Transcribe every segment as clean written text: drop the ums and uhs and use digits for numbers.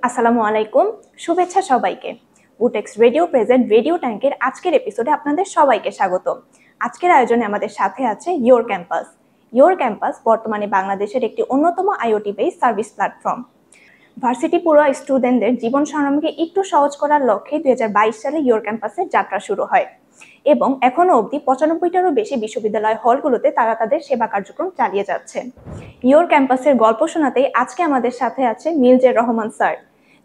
আসসালামু আলাইকুম, শুভেচ্ছা সবাইকে। বুটেক্স রেডিও প্রেজেন্ট রেডিও ট্যাঙ্কের আজকের এপিসোডে আপনাদের সবাইকে স্বাগত। আজকের আয়োজনে আমাদের সাথে আছে ইয়োর ক্যাম্পাস। ইয়োর ক্যাম্পাস বর্তমানে বাংলাদেশের একটি অন্যতম IoT base service platform. Varsity পড়ুয়া স্টুডেন্টদের জীবন সারণীকে একটু সহজ করার লক্ষ্যে 2022 সালে ইয়োর ক্যাম্পাসের যাত্রা শুরু হয় এবং এখনো অবধি 95টারও বেশি বিশ্ববিদ্যালয় হলগুলোতে তারা তাদের সেবা কার্যক্রম চালিয়ে যাচ্ছে। ইয়োর ক্যাম্পাসের গল্প শোনাতেই আজকে আমাদের সাথে আছে মিলজের রহমান স্যার,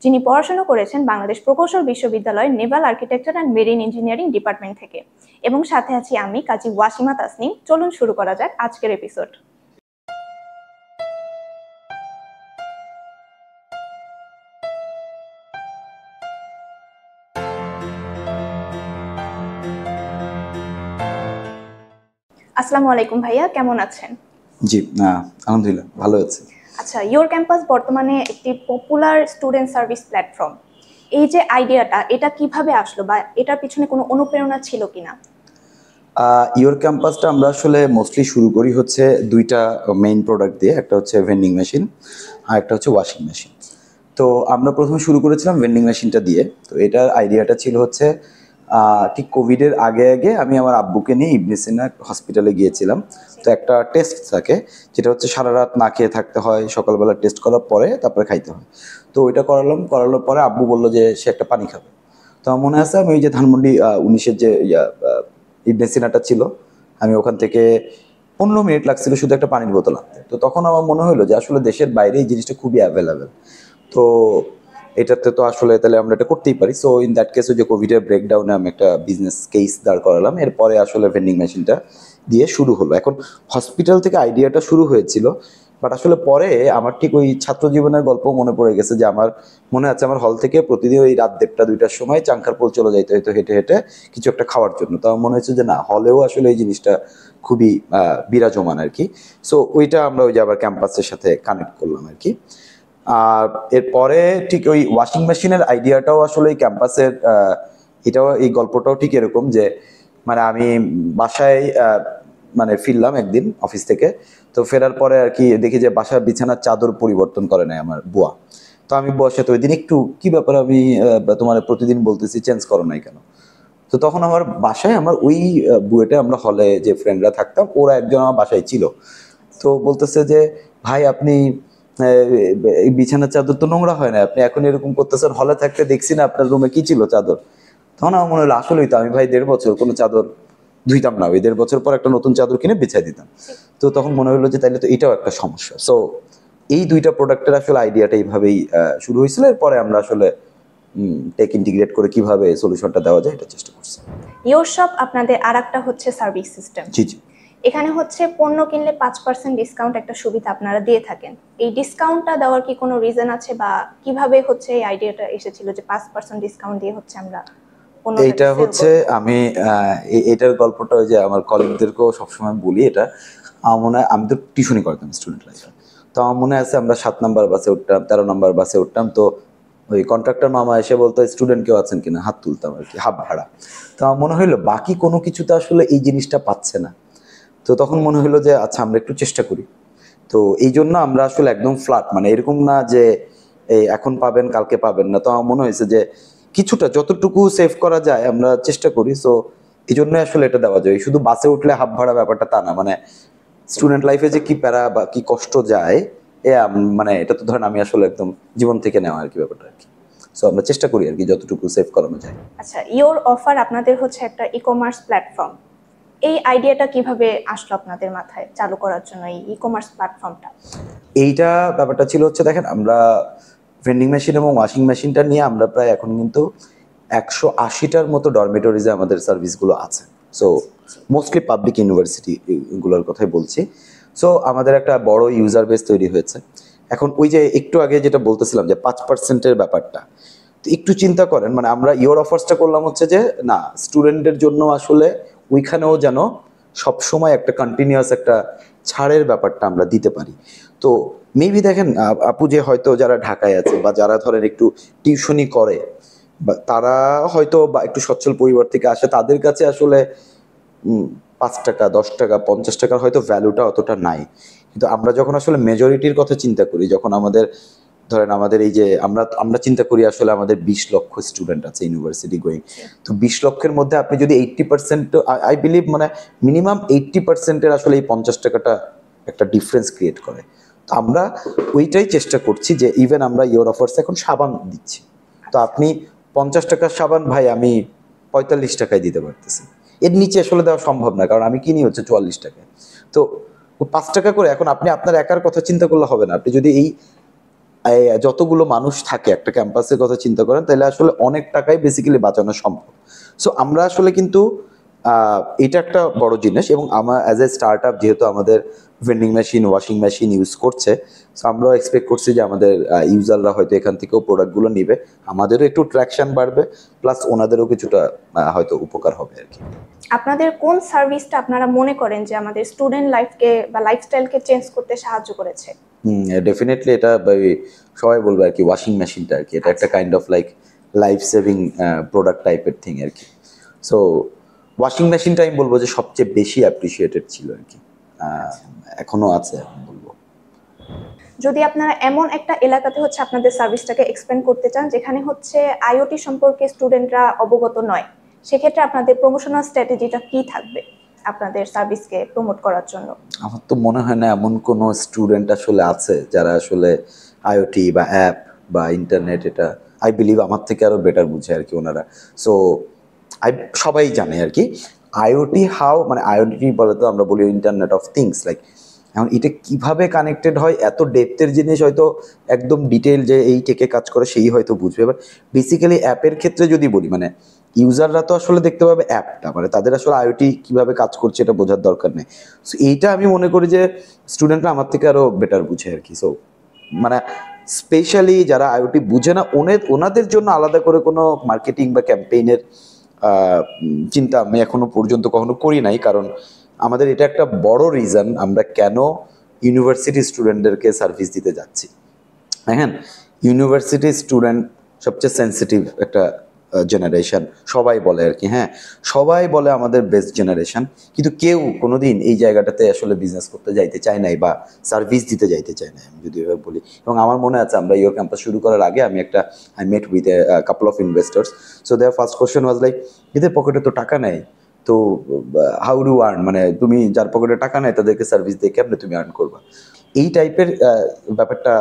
যিনি পড়াশোনা করেছেন বাংলাদেশ প্রকৌশল বিশ্ববিদ্যালয়ের Naval architecture and marine engineering department থেকে, এবং সাথে আছি আমি কাজী ওয়াসিমা তাসনিম। চলুন শুরু করা যাক আজকের এপিসোড। আসসালামু আলাইকুম ভাইয়া, কেমন আছেন? জি আলহামদুলিল্লাহ ভালো আছি। আচ্ছা, ইয়োর ক্যাম্পাস বর্তমানে একটি পপুলার স্টুডেন্ট সার্ভিস প্ল্যাটফর্ম। এই যে আইডিয়াটা, এটা কিভাবে আসলো বা এটার পিছনে কোনো অনুপ্রেরণা ছিল কিনা? ইয়োর ক্যাম্পাসটা আমরা আসলে মোস্টলি শুরু করি হচ্ছে দুইটা মেইন প্রোডাক্ট দিয়ে, একটা হচ্ছে ভেন্ডিং মেশিন আর একটা হচ্ছে ওয়াশিং মেশিন। তো আমরা প্রথমে শুরু করেছিলাম ভেন্ডিং মেশিনটা দিয়ে। তো এটার আইডিয়াটা ছিল হচ্ছে ঠিক কোভিডের আগে আগে আমি আমার আব্বুকে নিয়ে ইবনে সিনা হসপিটালে গিয়েছিলাম। তো একটা টেস্ট থাকে যেটা হচ্ছে সারা রাত না খেয়ে থাকতে হয়, সকালবেলা টেস্ট করার পরে তারপরে খাইতে হয়। তো ওইটা করানোর পরে আব্বু বললো যে সে একটা পানি খাবে। তো আমার মনে আছে আমি ওই যে ধানমন্ডি 19-এর যে ইবনে সিনাটা ছিল, আমি ওখান থেকে 15 মিনিট লাগছিল শুধু একটা পানির বোতল আনতে। তো তখন আমার মনে হলো যে আসলে দেশের বাইরে এই জিনিসটা খুবই অ্যাভেলেবেল, তো এটাতে তো আসলে তাহলে আমরা এটা করতেই পারি। সো ইন দ্যাট কেস যে কোভিডের ব্রেকডাউনে আমি একটা বিজনেস কেস দাঁড় করালাম। এরপরে আসলে ভেন্ডিং মেশিনটা দিয়ে শুরু হলো। এখন হসপিটাল থেকে আইডিয়াটা শুরু হয়েছিল, বাট আসলে পরে আমার ঠিক ওই ছাত্র জীবনের গল্প মনে পড়ে গেছে যে আমার মনে আছে আমার হল থেকে প্রতিদিন ওই রাত 1:30-2টার সময় চাঙ্কারপোল চলে যাইতে হয়তো হেঁটে হেঁটে কিছু একটা খাওয়ার জন্য। তো আমার মনে হচ্ছে যে না, হলেও আসলে এই জিনিসটা খুবই বিরাজমান আর কি। সো ওইটা আমরা ওই যে আবার ক্যাম্পাসের সাথে কানেক্ট করলাম আর কি। আর এরপরে ঠিক ওই ওয়াশিং মেশিনের আইডিয়াটাও আসলে এই ক্যাম্পাসের, এটাও এই গল্পটাও ঠিক এরকম যে মানে আমি বাসায় মানে ফিরলাম একদিন অফিস থেকে। তো ফেরার পরে আর কি দেখি যে বাসার বিছানার চাদর পরিবর্তন করে নেয় আমার বুয়া। তো আমি বুয়ার সাথে ওই দিন একটু কি ব্যাপার, আমি তোমার প্রতিদিন বলতেছি চেঞ্জ করো নাই কেন। তো তখন আমার বাসায় আমার ওই বুয়েটে আমরা হলে যে ফ্রেন্ডরা থাকতাম ওরা একজন আমার বাসায় ছিল। তো বলতেছে যে ভাই আপনি এই বিছানার চাদর তো নোংরা হয় না, আপনি এখন এরকম করতেছেন, হলে থাকতে দেখছি না আপনার রুমে কি ছিল চাদর। তখন আমার মনে হলো আসলেই তো আমি ভাই 1.5 বছর কোনো চাদর ধুইতাম না, ওই 1.5 বছর পর একটা নতুন চাদর কিনে বিছাই দিতাম। তো তখন মনে হলো যে তাইলে তো এটাও একটা সমস্যা। সো এই দুইটা প্রোডাক্টের আসলে আইডিয়াটা এইভাবেই শুরু হয়েছিল। এরপরে আমরা আসলে টেক ইন্টিগ্রেট করে কিভাবে সলিউশনটা দেওয়া যায় এটা চেষ্টা করছি। ইয়োর শপ আপনাদের আরেকটা হচ্ছে সার্ভিস সিস্টেম। জি জি। এখানে হচ্ছে পণ্য কিনলে 5% ডিসকাউন্ট একটা সুবিধা আপনারা দিয়ে থাকেন। এই ডিসকাউন্টটা দেওয়ার কি কোনো রিজন আছে বা কিভাবে হচ্ছে এই আইডিয়াটা এসেছিল যে 5% ডিসকাউন্ট দিয়ে হচ্ছে আমরা এইটা হচ্ছে আমি এটার গল্পটা ওই যে আমার কলিগদেরকেও সবসময় বলি। এটা আমার মনে হয়, আমি তো টিউশনি করতাম স্টুডেন্ট লাইফে। তো আমার মনে আছে আমরা 7 নাম্বার বাসে উঠতাম, 13 নাম্বার বাসে উঠতাম। তো ওই কন্ট্রাক্টর মামা এসে বলতো স্টুডেন্ট কেউ আছেন কিনা, হাত তুলতাম আর কি, হাফ ভাড়া। তো আমার মনে হইলো বাকি কোনো কিছুতে আসলে এই জিনিসটা পাচ্ছে না। তো তখন মনে হলো যে আচ্ছা আমরা একটু চেষ্টা করি। তো এই জন্য আমরা আসলে একদম ফ্ল্যাট, মানে এরকম না যে এই এখন পাবেন কালকে পাবেন না। তো আমার মনে হয়েছে যে কিছুটা যতটুকু সেভ করা যায় আমরা চেষ্টা করি। সো এই জন্যই আসলে এটা দেওয়া যায়। শুধু বাসে উঠলে হাফ ভাড়া ব্যাপারটা তা না, মানে স্টুডেন্ট লাইফে যে কি প্যারা বা কি কষ্ট যায় মানে এটা তো ধরেন আমি আসলে একদম জীবন থেকে নেওয়া আর কি ব্যাপারটা আর কি। সো আমরা চেষ্টা করি আর কি যতটুকু সেভ করানো যায়। আচ্ছা, ইয়োর অফার আপনাদের হচ্ছে একটা ই কমার্স প্ল্যাটফর্ম। এই আইডিয়াটা কিভাবে আসলো আপনাদের মাথায় চালু করার জন্য এই ই কমার্স প্ল্যাটফর্মটা? এইটা ব্যাপারটা ছিল হচ্ছে দেখেন, আমরা ভেন্ডিং মেশিন এবং ওয়াশিং মেশিনটা নিয়ে আমরা প্রায় এখন কিন্তু 180টার মতো ডরমেটরিজে আমাদের সার্ভিসগুলো আছে। সো মোস্টলি পাবলিক ইউনিভার্সিটি গুলোর কথাই বলছি। সো আমাদের একটা বড় ইউজার বেস তৈরি হয়েছে। এখন ওই যে একটু আগে যেটা বলতেছিলাম যে 5%-এর ব্যাপারটা, তো একটু চিন্তা করেন, মানে আমরা ইয়োর অফার্সটা করলাম হচ্ছে যে না, স্টুডেন্টদের জন্য আসলে ওইখানেও যেন সবসময় একটা কন্টিনিউয়াস একটা ছাড়ের ব্যাপারটা আমরা দিতে পারি। তো মেবি দেখেন আপু যে হয়তো যারা ঢাকায় আছে বা যারা ধরেন একটু টিউশনি করে বা তারা হয়তো বা একটু সচ্ছল পরিবার থেকে আসে, তাদের কাছে আসলে 5 টাকা 10 টাকা 50 টাকার হয়তো ভ্যালুটা অতটা নাই। কিন্তু আমরা যখন আসলে মেজরিটির কথা চিন্তা করি, যখন আমাদের ধরেন আমাদের এই যে আমরা আমরা চিন্তা করি আসলে আমাদের 20 লক্ষ স্টুডেন্ট আছে ইউনিভার্সিটি গোয়িং, তো 20 লক্ষের মধ্যে আপনি যদি 80%, আই বিলিভ মানে মিনিমাম 80%-এর আসলে এই 50 টাকাটা একটা ডিফারেন্স ক্রিয়েট করে। তো আমরা ওইটাই চেষ্টা করছি যে ইভেন আমরা ইয়োর অফার্স এখন সাবান দিচ্ছি, তো আপনি 50 টাকার সাবান ভাই আমি 45 টাকায় দিতে পারতেছি, এর নিচে আসলে দেওয়া সম্ভব না, কারণ আমি কিনি হচ্ছে 44 টাকায়। তো 5 টাকা করে এখন আপনি আপনার একার কথা চিন্তা করলে হবে না, আপনি যদি এই যতগুলো মানুষ থাকে একটা ক্যাম্পাসের কথা চিন্তা করেন তাহলে আসলে অনেক টাকাই বেসিক্যালি বাঁচানো সম্ভব। সো আমরা আসলে কিন্তু এটা একটা বড় জিনিস, এবং আমার অ্যাজ এ স্টার্ট আপ যেহেতু আমাদের vending machine, washing machine use করছে, সো আমরাও এক্সপেক্ট করছি যে আমাদের ইউজাররা হয়তো এখান থেকেও প্রোডাক্টগুলো নিবে, আমাদেরও একটু ট্র্যাকশন বাড়বে, প্লাস ওনাদেরও কিছুটা হয়তো উপকার হবে আর কি। আপনাদের কোন সার্ভিসটা আপনারা মনে করেন যে আমাদের স্টুডেন্ট লাইফকে বা লাইফস্টাইলকে চেঞ্জ করতে সাহায্য করেছে? ডেফিনেটলি এটা সবাই বলবে আর কি, ওয়াশিং মেশিনটা আর কি, এটা একটা kind of like life saving product টাইপের থিং আর কি। সো ওয়াশিং মেশিনটা আমি বলবো যে সবচেয়ে বেশি অ্যাপ্রিসিয়েটেড ছিল আর কি, এখনো আছে আমি বলবো। যদি আপনারা এমন একটা এলাকাতে হচ্ছে আপনাদের সার্ভিসটাকে এক্সপ্যান্ড করতে চান যেখানে হচ্ছে আইওটি সম্পর্কে স্টুডেন্টরা অবগত নয়, সেক্ষেত্রে আপনাদের প্রমোশনাল স্ট্র্যাটেজিটা কি থাকবে আপনাদের সার্ভিসকে প্রমোট করার জন্য? আমার তো মনে হয় না এমন কোনো স্টুডেন্ট আসলে আছে যারা আসলে আইওটি বা অ্যাপ বা ইন্টারনেট এটা আই বিলিভ আমার থেকে আরো বেটার বুঝে আর কি ওনারা। সো সবাই জানে আর কি আইওটি হাউ, মানে আইওটি বলে তো আমরা বলি ইন্টারনেট অফ থিংস, লাইক এখন এটা কিভাবে কানেক্টেড হয়, এত ডেপথের জিনিস হয়তো একদম ডিটেল যে এই টেকে কাজ করে সেই হয়তো বুঝবে। এবার বেসিক্যালি অ্যাপের ক্ষেত্রে যদি বলি, মানে ইউজাররা তো আসলে দেখতে পাবে অ্যাপটা, মানে তাদের আসলে আইওটি কিভাবে কাজ করছে এটা বোঝার দরকার নেই। সো এইটা আমি মনে করি যে স্টুডেন্টরা আমার থেকে আরো বেটার বুঝে আর কি। সো মানে স্পেশালি যারা আইওটি বুঝে না ওনাদের জন্য আলাদা করে কোনো মার্কেটিং বা ক্যাম্পেইনের চিন্তা আমি এখনো পর্যন্ত কখনো করি নাই, কারণ আমাদের এটা একটা বড় রিজন আমরা কেন ইউনিভার্সিটি স্টুডেন্টদেরকে সার্ভিস দিতে যাচ্ছি। হ্যাঁ, ইউনিভার্সিটি স্টুডেন্ট সবচেয়ে সেন্সিটিভ একটা জেনারেশন, সবাই বলে আর কি, হ্যাঁ সবাই বলে আমাদের বেস্ট জেনারেশন, কিন্তু কেউ কোনোদিন এই জায়গাটাতে আসলে বিজনেস করতে যাইতে চায় নাই বা সার্ভিস দিতে যাইতে চায় না, আমি যদি এভাবে বলি। এবং আমার মনে আছে আমরা ইয়োর ক্যাম্পাস শুরু করার আগে আমি met with a couple of investors. So there first question was like, এদের পকেটে তো টাকা নেই, তো হাউ ডু আর্ন, মানে তুমি যার পকেটে টাকা নেই তাদেরকে সার্ভিস দিয়ে কেমনে তুমি আর্ন করবা, এই টাইপের ব্যাপারটা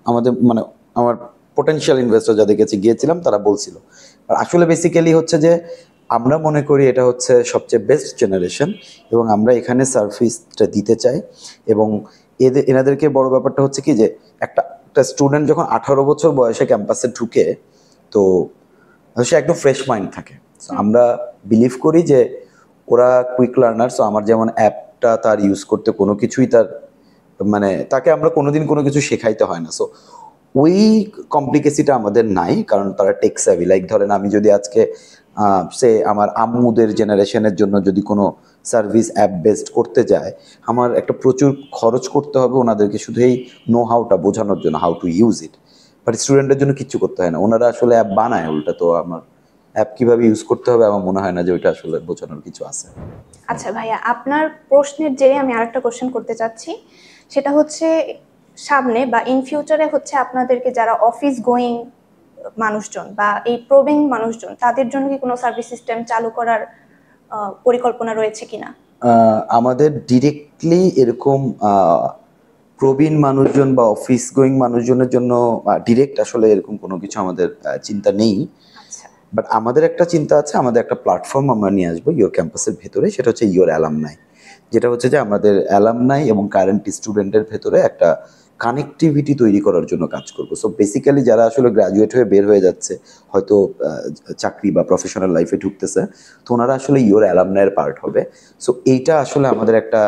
আমাদের মানে আমার পোটেনশিয়াল ইনভেস্টর যাদের কাছে গিয়েছিলাম তারা বলছিল। আর আসলে বেসিক্যালি হচ্ছে যে আমরা মনে করি এটা হচ্ছে সবচেয়ে বেস্ট জেনারেশন এবং আমরা এখানে সার্ভিসটা দিতে চাই। এবং এনাদেরকে বড় ব্যাপারটা হচ্ছে কি যে একটা স্টুডেন্ট যখন 18 বছর বয়সে ক্যাম্পাসে ঢুকে, তো সে একদম ফ্রেশ মাইন্ড থাকে। আমরা বিলিভ করি যে ওরা কুইক লার্নার। সো আমার যেমন অ্যাপটা তার ইউজ করতে কোনো কিছুই তার মানে তাকে আমরা কোনোদিন কোনো কিছু শেখাইতে হয় না। সো ওই কমপ্লিকেসিটা আমাদের নাই, কারণ তারা টেক স্যাভি। লাইক ধরেন আমি যদি আজকে সে আমার আম্মুদের জেনারেশনের জন্য যদি কোনো সার্ভিস অ্যাপ বেসড করতে যায়, আমার একটা প্রচুর খরচ করতে হবে ওনাদেরকে শুধু এই নো হাউটা বোঝানোর জন্য, how to use it. But স্টুডেন্টের জন্য কিচ্ছু করতে হয় না, ওনারা আসলে অ্যাপ বানায় উল্টা। তো আমার অ্যাপ কিভাবে ইউজ করতে হবে আমার মনে হয় না যে ওইটা আসলে বোঝানোর কিছু আছে। আচ্ছা ভাইয়া, আপনার প্রশ্নের জেরে আমি আরেকটা কোশ্চেন করতে চাচ্ছি, সেটা হচ্ছে সামনে বা ইন ফিউচারে হচ্ছে আপনাদেরকে যারা অফিস গোয়িং মানুষজন বা এই প্রবীণ মানুষজন তাদের জন্য কি কোনো সার্ভিস সিস্টেম চালু করার পরিকল্পনা রয়েছে কিনা? আমাদের ডিরেক্টলি এরকম প্রবীণ মানুষজন বা অফিস গোয়িং মানুষজনের জন্য ডিরেক্ট আসলে এরকম কোনো কিছু আমাদের চিন্তা নেই। বাট আমাদের একটা চিন্তা আছে, আমাদের একটা প্ল্যাটফর্ম আমরা নিয়ে আসবো ইয়োর ক্যাম্পাসের ভেতরে, সেটা হচ্ছে ইয়োর অ্যালামনাই। যেটা হচ্ছে যে আমাদের অ্যালামনাই এবং কারেন্ট স্টুডেন্টের ভেতরে একটা কানেক্টিভিটি তৈরি করার জন্য কাজ করবো। সো বেসিক্যালি যারা আসলে গ্র্যাজুয়েট হয়ে বের হয়ে যাচ্ছে, হয়তো চাকরি বা প্রফেশনাল লাইফে ঢুকতেছে, তো ওনারা আসলে ইয়োর অ্যালামনাইয়ের পার্ট হবে। সো এইটা আসলে আমাদের একটা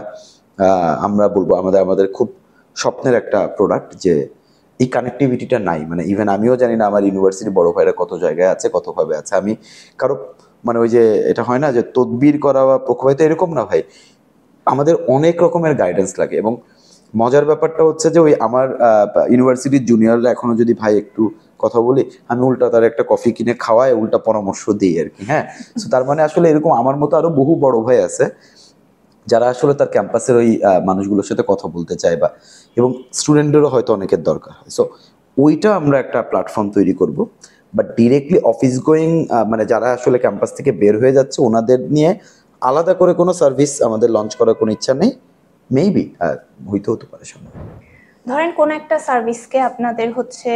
আমরা বলবো আমাদের খুব স্বপ্নের একটা প্রোডাক্ট, যে এই কানেক্টিভিটিটা নাই। মানে ইভেন আমিও জানি না আমার ইউনিভার্সিটি বড় ভাইরা কত জায়গায় আছে, কতভাবে আছে। আমি কারো মানে ওই যে এটা হয় না যে তদবির করা বা পক্ষপাতিত্ব, এরকম না ভাই, আমাদের অনেক রকমের গাইডেন্স লাগে। এবং মজার ব্যাপারটা হচ্ছে যে ওই আমার ইউনিভার্সিটির জুনিয়ররা এখনো যদি ভাই একটু কথা বলি, আমি উল্টা তার একটা কফি কিনে খাওয়াই, উল্টা পরামর্শ দিই আর কি। হ্যাঁ, তো তার মানে আসলে এরকম আমার মতো আরো বহু বড় ভাই আছে যারা আসলে তার ক্যাম্পাসের ওই মানুষগুলোর সাথে কথা বলতে চায় বা এবং স্টুডেন্টেরও হয়তো অনেকের দরকার হয়। সো ওইটা আমরা একটা প্ল্যাটফর্ম তৈরি করব, বাট ডিরেক্টলি অফিস গোয়িং মানে যারা আসলে ক্যাম্পাস থেকে বের হয়ে যাচ্ছে ওনাদের নিয়ে আলাদা করে কোনো সার্ভিস আমাদের লঞ্চ করার কোনো ইচ্ছা নেই। মেবি হইতে হতে পারে সামনে। ধরেন কোন একটা সার্ভিসকে আপনাদের হচ্ছে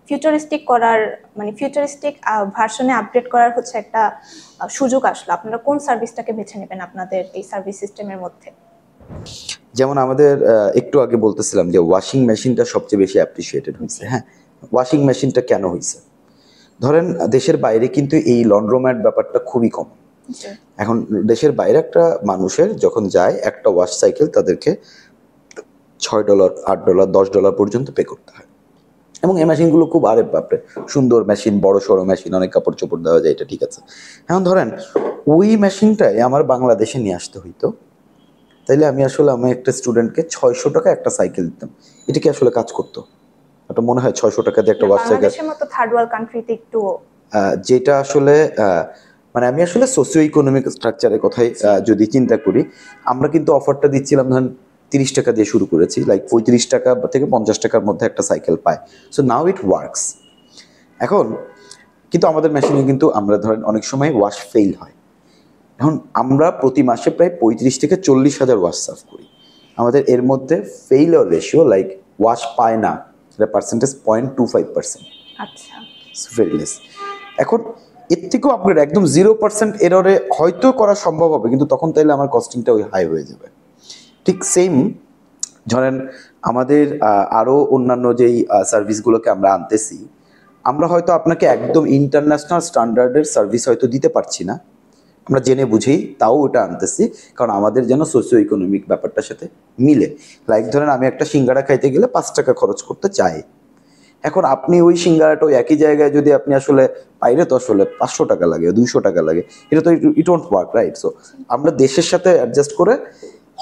ফিউচারিস্টিক করার, মানে ফিউচারিস্টিক ভার্সনে আপডেট করার হচ্ছে একটা সুযোগ আসলো, আপনারা কোন সার্ভিসটাকে বেছে নেবেন আপনাদের এই সার্ভিস সিস্টেমের মধ্যে? যেমন আমাদের একটু আগে বলতেছিলাম যে ওয়াশিং মেশিনটা সবচেয়ে বেশি অ্যাপ্রিসিয়েটেড হয়েছে। হ্যাঁ, ওয়াশিং মেশিনটা কেন হয়েছে? ধরেন দেশের বাইরে কিন্তু এই লন্ড্রোম্যাট ব্যাপারটা খুবই কম। এখন দেশের বাইরে একটা মানুষের যখন যায় একটা ওয়াশ সাইকেল তাদেরকে $6, $8, $10 পর্যন্ত পে করতে হয়। এবং এই মেশিনগুলো খুব আরে বাপরে সুন্দর মেশিন, বড় সড়ো মেশিন, অনেক কাপড় চোপড় দেওয়া যায়, এটা ঠিক আছে। এখন ধরেন ওই মেশিনটাই আমার বাংলাদেশে নিয়ে আসতে হইতো, তাইলে আমি আসলে আমি একটা স্টুডেন্টকে $600 একটা সাইকেল দিতাম, এটা কি আসলে কাজ করতো? এটা মনে হয় $600 দিয়ে একটা ওয়াশ সাইকেল, বাংলাদেশের মতো থার্ড ওয়ার্ল্ড কান্ট্রিতে একটু যেটা আসলে মানে আমি আসলে সোসিও ইকোনমিক স্ট্রাকচারের কথাই যদি চিন্তা করি, আমরা কিন্তু অফারটা দিচ্ছিলাম ধরেন $30 দিয়ে শুরু করেছি, লাইক $35 থেকে $50 মধ্যে একটা সাইকেল পায়। So now it works. এখন কিন্তু আমাদের মেশিনে কিন্তু আমরা ধরেন অনেক সময় ওয়াশ ফেল হয়। এখন আমরা প্রতি মাসে প্রায় 35 থেকে 40,000 ওয়াশ সার্ভ করি। আমাদের এর মধ্যে ফেইলিওর রেশিও লাইক ওয়াশ পায় না এটা পার্সেন্টেজ 0.25%। আচ্ছা, ভেরি লেস। এখন এর থেকেও আপগ্রেড একদম 0% এররে হয়তো করা সম্ভব হবে, কিন্তু তখন তাইলে আমার কস্টিংটা ওই হাই হয়ে যাবে। ঠিক সেম ধরেন আমাদের আরও অন্যান্য যেই সার্ভিসগুলোকে আমরা আনতেছি, আমরা হয়তো আপনাকে একদম ইন্টারন্যাশনাল স্ট্যান্ডার্ডের সার্ভিস হয়তো দিতে পারছি না, আমরা জেনে বুঝেই তাও ওটা আনতেছি, কারণ আমাদের যেন সোসিও ইকোনমিক ব্যাপারটার সাথে মিলে। লাইক ধরেন আমি একটা সিঙ্গাড়া খাইতে গেলে $5 খরচ করতে চাই, এখন আপনি ওই সিঙ্গাড়াটা ওই একই জায়গায় যদি আপনি আসলে পাইলে তো আসলে $500 লাগে, $200 লাগে, এটা তো ইট ওয়ন্ট ওয়ার্ক, রাইট? সো আমরা দেশের সাথে অ্যাডজাস্ট করে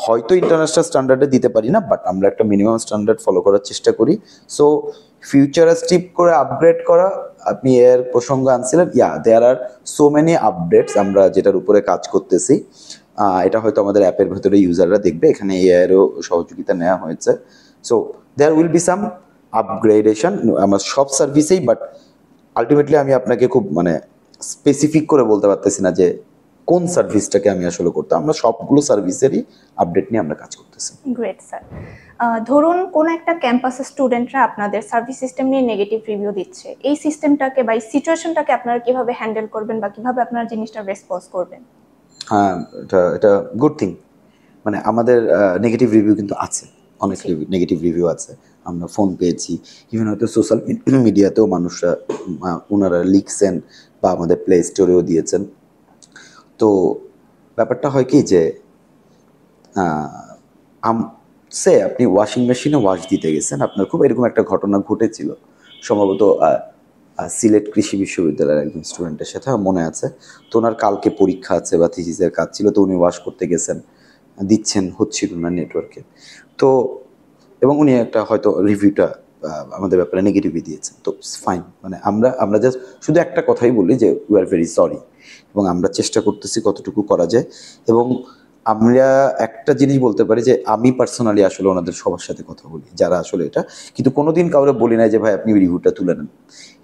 হয়তো ইন্টারন্যাশনাল স্ট্যান্ডার্ডে দিতে পারি না, বাট আমরা একটা মিনিমাম স্ট্যান্ডার্ড ফলো করার চেষ্টা করি। সো ফিউচারিস্টিক করে আপগ্রেড করা, আপনি এর প্রসঙ্গ আনছিলেন, দেয়ার আর সো মেনি আপডেটস আমরা যেটার উপরে কাজ করতেছি। এটা হয়তো আমাদের অ্যাপের ভেতরে ইউজাররা দেখবে, এখানে এআইয়েরও সহযোগিতা নেওয়া হয়েছে। So there will be some upgradation আমার সব সার্ভিসেই, বাট আলটিমেটলি আমি আপনাকে খুব মানে স্পেসিফিক করে বলতে পারতেছি না যে কোন সার্ভিসটাকে আমি আসলে করতাম। আমরা সবগুলো সার্ভিসেরই আপডেট নিয়ে আমরা কাজ করতেছি। Great sir. ধরুন কোন একটা ক্যাম্পাসের স্টুডেন্টরা আপনাদের সার্ভিস সিস্টেম নিয়ে নেগেটিভ রিভিউ দিচ্ছে, এই সিস্টেমটাকে বা এই সিচুয়েশনটাকে আপনারা কিভাবে হ্যান্ডেল করবেন বা কিভাবে আপনারা জিনিসটা রেসপন্স করবেন? হ্যাঁ, এটা গুড থিং। মানে আমাদের নেগেটিভ রিভিউ কিন্তু আছে, অনেক নেগেটিভ রিভিউ আছে, আমরা ফোন পেয়েছি, ইভেন হয়তো সোশ্যাল মিডিয়াতেও মানুষরা ওনারা লিখছেন বা আমাদের প্লে স্টোরেও দিয়েছেন। তো ব্যাপারটা হয় কি যে আপনি ওয়াশিং মেশিনে ওয়াশ দিতে গেছেন, আপনার খুব এরকম একটা ঘটনা ঘটেছিল সম্ভবত সিলেট কৃষি বিশ্ববিদ্যালয়ের একজন স্টুডেন্টের সাথে, আমার মনে আছে। তো ওনার কালকে পরীক্ষা আছে বা থিসিসের কাজ ছিল, তো উনি ওয়াশ করতে গেছেন, দিচ্ছেন, হচ্ছিল না নেটওয়ার্কে। তো এবং উনি একটা হয়তো রিভিউটা আমাদের ব্যাপারে নেগেটিভই দিয়েছেন। তো ফাইন, মানে আমরা জাস্ট শুধু একটা কথাই বলি যে উই আর ভেরি সরি, এবং আমরা চেষ্টা করতেছি কতটুকু করা যায়। এবং আমরা একটা জিনিস বলতে পারি যে আমি পার্সোনালি আসলে ওনাদের সবার সাথে কথা বলি যারা আসলে এটা, কিন্তু কোনোদিন কাউরে বলি না যে ভাই আপনি রিভিউটা তুলে নেন।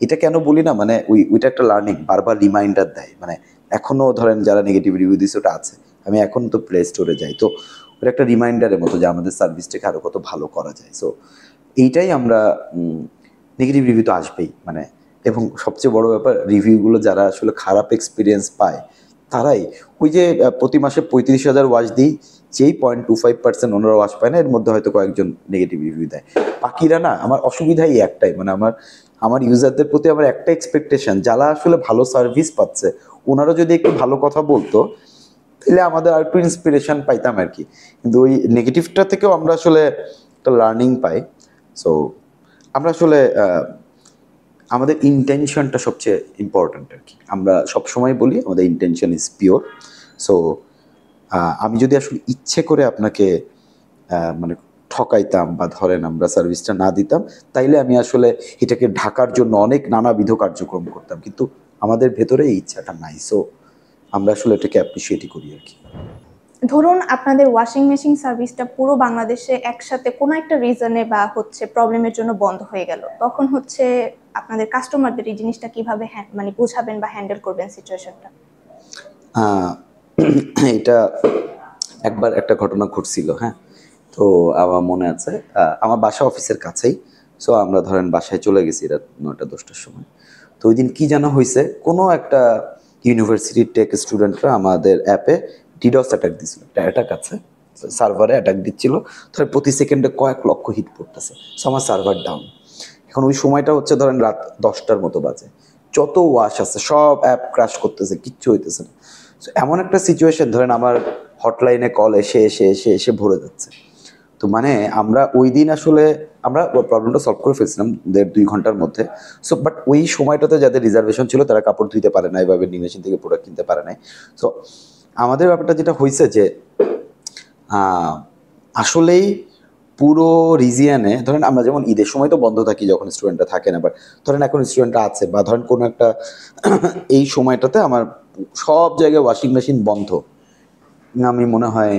এটা কেন বলি না, মানে ওইটা একটা লার্নিং, বারবার রিমাইন্ডার দেয়। মানে এখনও ধরেন যারা নেগেটিভ রিভিউ দিচ্ছে ওটা আছে, আমি এখন তো প্লে স্টোরে যাই, তো ওটা একটা রিমাইন্ডারের মতো যে আমাদের সার্ভিসটাকে আরও কত ভালো করা যায়। সো এইটাই আমরা, নেগেটিভ রিভিউ তো আসবেই, মানে এবং সবচেয়ে বড় ব্যাপার রিভিউগুলো যারা আসলে খারাপ এক্সপিরিয়েন্স পায় তারাই ওই যে প্রতি মাসে 35,000 ওয়াশ দিই, যেই 0.25% ওনারা ওয়াশ পায় না, এর মধ্যে হয়তো কয়েকজন নেগেটিভ রিভিউ দেয়, বাকিরা না। আমার অসুবিধাই একটাই, মানে আমার ইউজারদের প্রতি আমার একটা এক্সপেকটেশন, যারা আসলে ভালো সার্ভিস পাচ্ছে ওনারা যদি একটু ভালো কথা বলতো তাহলে আমাদের আর একটু ইন্সপিরেশন পাইতাম আর কি। কিন্তু ওই নেগেটিভটা থেকেও আমরা আসলে একটা লার্নিং পাই। সো আমরা আসলে আমাদের ইন্টেনশনটা সবচেয়ে ইম্পর্ট্যান্ট আর কি। আমরা সবসময় বলি আমাদের ইন্টেনশন ইজ পিওর। সো আমি যদি আসলে ইচ্ছে করে আপনাকে মানে ঠকাইতাম বা ধরেন আমরা সার্ভিসটা না দিতাম, তাইলে আমি আসলে এটাকে ঢাকার জন্য অনেক নানাবিধ কার্যক্রম করতাম, কিন্তু আমাদের ভেতরে এই ইচ্ছাটা নাই। সো আমরা আসলে এটাকে অ্যাপ্রিসিয়েটই করি আর কি। ধরুন আপনাদের ওয়াশিং মেশিন সার্ভিসটা পুরো বাংলাদেশে একসাথে কোনো একটা রিজনে বা হচ্ছে প্রবলেমের জন্য বন্ধ হয়ে গেল, তখন হচ্ছে আপনাদের কাস্টমারদের এই জিনিসটা কিভাবে মানে বোঝাবেন বা হ্যান্ডেল করবেন সিচুয়েশনটা? আহ, এটা একবার একটা ঘটনা ঘটছিল, হ্যাঁ। তো আমার মনে আছে, আমার বাসা অফিসের কাছেই। সো আমরা ধরেন বাসায় চলে গেছি রাত 9টা 10টার সময়। তো ওই দিন কি জানা হয়েছে, কোনো একটা ইউনিভার্সিটির টেক স্টুডেন্টরা আমাদের অ্যাপে ডিডস অ্যাটাক দিছিল, একটা অ্যাটাক আছে, সার্ভারে অ্যাটাক দিচ্ছিল। ধরেন প্রতি সেকেন্ডে কয়েক লক্ষ হিট পড়তেছে, সো আমার সার্ভার ডাউন। এখন ওই সময়টা হচ্ছে ধরেন রাত 10টার মতো বাজে, যত ওয়াশ আছে সব অ্যাপ ক্র্যাশ করতেছে, কিচ্ছু হইতেছে না। So, এমন একটা সিচুয়েশন, ধরেন আমার হটলাইনে কল এসে এসে এসে এসে ভরে যাচ্ছে। তো মানে আমরা ওই দিন আসলে আমরা প্রবলেমটা সলভ করে ফেলছিলাম 1.5-2 ঘন্টার মধ্যে। সো বাট ওই সময়টাতে যাদের রিজার্ভেশন ছিল তারা কাপড় ধুইতে পারে নাই বা ভেন্ডিং মেশিন থেকে প্রোডাক্ট কিনতে পারে নাই। সো আমাদের ব্যাপারটা যেটা হয়েছে যে আসলেই পুরো রিজিয়ানে, ধরেন আমরা যেমন ঈদের সময় তো বন্ধ থাকি যখন স্টুডেন্টরা থাকে না, বাট ধরেন এখন স্টুডেন্টরা আছে বা ধরেন কোনো একটা এই সময়টাতে আমার সব জায়গায় ওয়াশিং মেশিন বন্ধ। আমি মনে হয়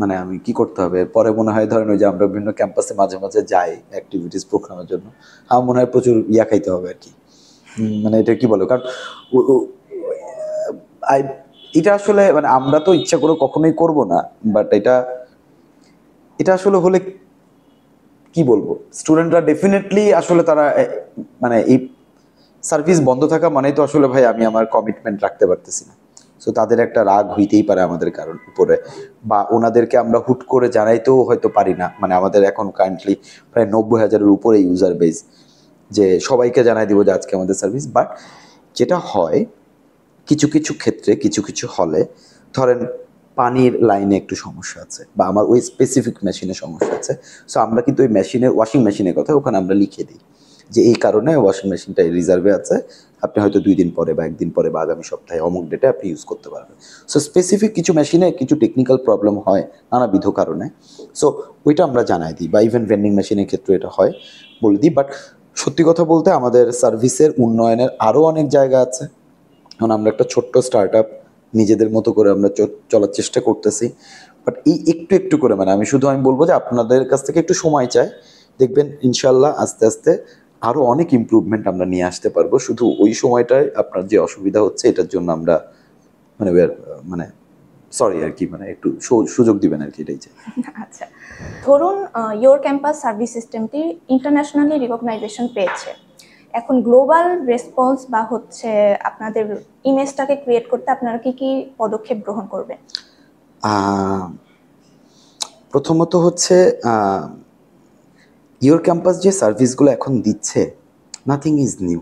মানে আমি কি করতে হবে পরে মনে হয়, ধরেন ওই যে আমরা বিভিন্ন ক্যাম্পাসে মাঝে মাঝে যাই অ্যাক্টিভিটিস প্রোগ্রামের জন্য, আমার মনে হয় প্রচুর খাইতে হবে আর কি। মানে এটা কি বলো, কারণ ও- ও- এটা আসলে মানে আমরা তো ইচ্ছা করে কখনোই করব না, বাট এটা এটা আসলে হলে কি বলবো, স্টুডেন্টরা ডেফিনেটলি আসলে তারা মানে এই সার্ভিস বন্ধ থাকা মানেই তো আসলে ভাই আমি আমার কমিটমেন্ট রাখতে পারতেছি না। সো তাদের একটা রাগ হইতেই পারে আমাদের কারণ উপরে, বা ওনাদেরকে আমরা হুট করে জানাইতেও হয়তো পারি না। মানে আমাদের এখন কারেন্টলি প্রায় 90,000-এর উপরে ইউজার বেস, যে সবাইকে জানাই দিব যে আজকে আমাদের সার্ভিস। বাট যেটা হয় কিছু কিছু ক্ষেত্রে কিছু কিছু হলে, ধরেন পানির লাইনে একটু সমস্যা আছে বা আমার ওই স্পেসিফিক মেশিনে সমস্যা আছে, সো আমরা কিন্তু ওই মেশিনের ওয়াশিং মেশিনের কথা ওখানে আমরা লিখে দিই যে এই কারণে ওয়াশিং মেশিনটা রিজার্ভে আছে, আপনি হয়তো 2 দিন পরে বা 1 দিন পরে বা আগামী সপ্তাহে অমুক ডেটে আপনি ইউজ করতে পারবেন। সো স্পেসিফিক কিছু মেশিনে কিছু টেকনিক্যাল প্রবলেম হয় নানাবিধ কারণে, সো ওইটা আমরা জানাই দিই। বা ইভেন ভেন্ডিং মেশিনের ক্ষেত্রে এটা হয়, বলে দিই। বাট সত্যি কথা বলতে আমাদের সার্ভিসের উন্নয়নের আরও অনেক জায়গা আছে। এখন আমরা একটা ছোট্ট স্টার্ট আপ, নিজেদের মতো করে আমরা চলার চেষ্টা করতেছি। বাট এই একটু একটু করে, মানে আমি বলবো যে আপনাদের কাছ থেকে একটু সময় চাই, দেখবেন ইনশাল্লাহ আস্তে আস্তে আরও অনেক ইমপ্রুভমেন্ট আমরা নিয়ে আসতে পারবো। শুধু ওই সময়টায় আপনার যে অসুবিধা হচ্ছে এটার জন্য আমরা মানে মানে সরি আর কি, মানে একটু সুযোগ দিবেন আর কি, এটাই চাই। আচ্ছা, ধরুন ইয়োর ক্যাম্পাস সার্ভিস সিস্টেমটি ইন্টারন্যাশনালি রিকগনাইজেশন পেয়েছে, এখন গ্লোবাল রেসপন্স বা হচ্ছে আপনাদের ইমেজটাকে ক্রিয়েট করতে আপনারা কি কি পদক্ষেপ গ্রহণ করবেন? প্রথমত হচ্ছে ইয়োর ক্যাম্পাস যে সার্ভিসগুলো এখন দিচ্ছে, নাথিং ইজ নিউ,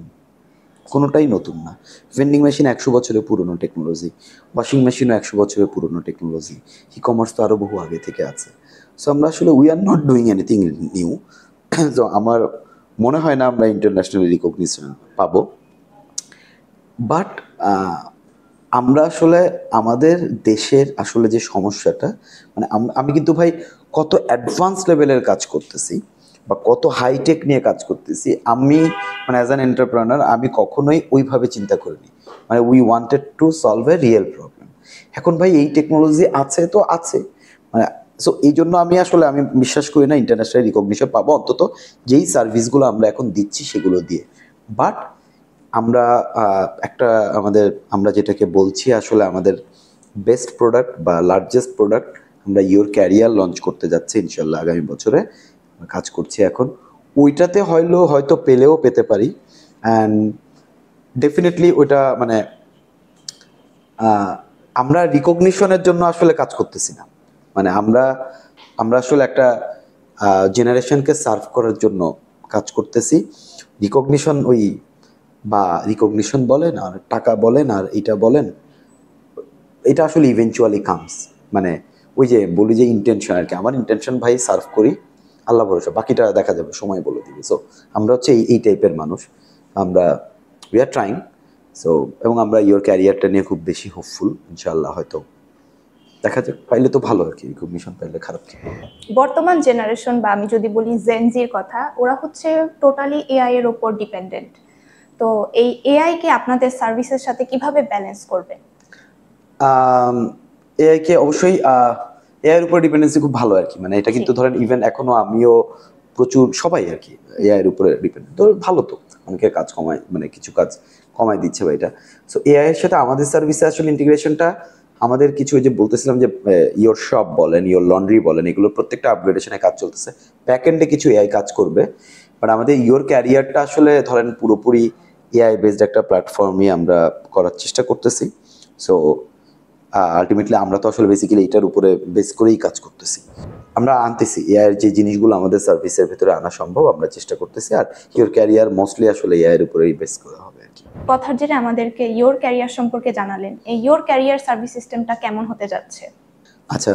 কোনোটাই নতুন না। ভেন্ডিং মেশিন 100 বছরের পুরনো টেকনোলজি, ওয়াশিং মেশিনও 100 বছরের পুরনো টেকনোলজি, ই কমার্স তো আরও বহু আগে থেকে আছে। সো আমরা আসলে we are not doing anything new. তো আমার মনে হয় না আমরা ইন্টারন্যাশনাল রিকগনিশন পাবো। বাট আমরা আসলে আমাদের দেশের আসলে যে সমস্যাটা, মানে আমি কিন্তু ভাই কত অ্যাডভান্স লেভেলের কাজ করতেছি বা কত হাইটেক নিয়ে কাজ করতেছি, আমি মানে অ্যাজ অ্যান এন্টারপ্রেনার আমি কখনোই ওইভাবে চিন্তা করিনি। মানে we wanted to solve a real problem. এখন ভাই এই টেকনোলজি আছে তো আছে, মানে সো এই জন্য আমি বিশ্বাস করি না ইন্টারন্যাশনাল রিকগনিশন পাবো, অন্তত যেই সার্ভিসগুলো আমরা এখন দিচ্ছি সেগুলো দিয়ে। বাট আমরা একটা আমরা যেটাকে বলছি আসলে আমাদের বেস্ট প্রোডাক্ট বা লার্জেস্ট প্রোডাক্ট, আমরা ইয়োর ক্যারিয়ার লঞ্চ করতে যাচ্ছি ইনশাল্লাহ আগামী বছরে, কাজ করছি এখন ওইটাতে হয়তো পেলেও পেতে পারি। অ্যান্ড ডেফিনেটলি ওইটা মানে আমরা রিকগনিশনের জন্য আসলে কাজ করতেছি না, মানে আমরা আমরা আসলে একটা জেনারেশনকে সার্ভ করার জন্য কাজ করতেছি। রিকগনিশন বা রিকগনিশন বলেন আর টাকা বলেন আর এটা বলেন, এটা আসলে ইভেনচুয়ালি কামস। মানে ওই যে বলি যে ইন্টেনশন আর কি, আমার ইন্টেনশন ভাই সার্ভ করি, আল্লাহ ভরসা বাকিটা দেখা যাবে, সময় বলে দিবে। সো আমরা হচ্ছে এই টাইপের মানুষ, আমরা উই আর ট্রাইং। সো এবং আমরা ইয়োর ক্যারিয়ারটা নিয়ে খুব বেশি হোপফুল, ইনশাআল্লাহ হয়তো দেখা যাক, পাইলে তো ভালো আর কি, রিকগনিশন পাইলে খারাপ কি। বর্তমান জেনারেশন বা আমি যদি বলি জেনজির কথা, ওরা হচ্ছে টোটালি এআই এর উপর ডিপেন্ডেন্ট। তো এই এআই কে আপনাদের সার্ভিসের সাথে কিভাবে ব্যালেন্স করবে? এআই কে অবশ্যই এআই এর উপর ডিপেন্ডেন্সি খুব ভালো আর কি, মানে এটা কিন্তু ধরেন ইভেন এখনো আমিও প্রচুর সবাই আর কি এআই এর উপরে ডিপেন্ডেন্ট, তো ভালো, তো অনেকে কাজ কমায়, মানে কিছু কাজ কমায় দিচ্ছে বা এটা। সো এআই এর সাথে আমাদের সার্ভিসে আসলে ইন্টিগ্রেশনটা আমাদের কিছু, ওই যে বলতেছিলাম যে ইওর শপ বলেন, ইওর লন্ড্রি বলেন, এগুলো প্রত্যেকটা আপগ্রেডেশনে কাজ চলতেছে। ব্যাক এন্ডে কিছু এআই কাজ করবে, বাট আমাদের ইওর ক্যারিয়ারটা আসলে ধরেন পুরোপুরি এআই বেসড একটা প্ল্যাটফর্মই আমরা করার চেষ্টা করতেছি। সো আলটিমেটলি আমরা তো আসলে বেসিক্যালি এটার উপরে বেস করেই কাজ করতেছি। আমরা আনতেছি এআই এর যে জিনিসগুলো আমাদের সার্ভিসের ভিতরে আনা সম্ভব আমরা চেষ্টা করতেছি, আর ইওর ক্যারিয়ার মোস্টলি আসলে এআই এর উপরেই বেস করা হবে আর কি। কথার জেরে আমাদেরকে ইওর ক্যারিয়ার সম্পর্কে জানালেন, এই ইওর ক্যারিয়ার সার্ভিস সিস্টেমটা কেমন হতে যাচ্ছে? আচ্ছা,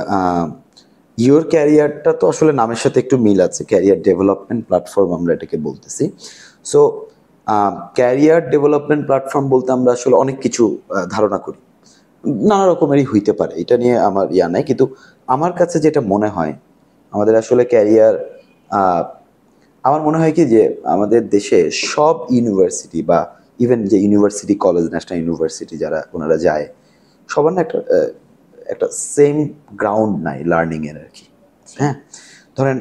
ইওর ক্যারিয়ারটা তো আসলে নামের সাথে একটু মিল আছে, ক্যারিয়ার ডেভেলপমেন্ট প্ল্যাটফর্ম আমরা এটাকে বলতেছি। সো ক্যারিয়ার ডেভেলপমেন্ট প্ল্যাটফর্ম বলতে আমরা আসলে অনেক কিছু ধারণা করি, নানা রকমেরই হইতে পারে, এটা নিয়ে আমার ইয়া নাই, কিন্তু আমার কাছে যেটা মনে হয় আমাদের আসলে ক্যারিয়ার, আমার মনে হয় কি যে আমাদের দেশে সব ইউনিভার্সিটি বা ইভেন যে ইউনিভার্সিটি কলেজ, ন্যাশনাল ইউনিভার্সিটি যারা ওনারা যায়, সবার না একটা একটা সেম গ্রাউন্ড নাই লার্নিং এর আর কি। হ্যাঁ, ধরেন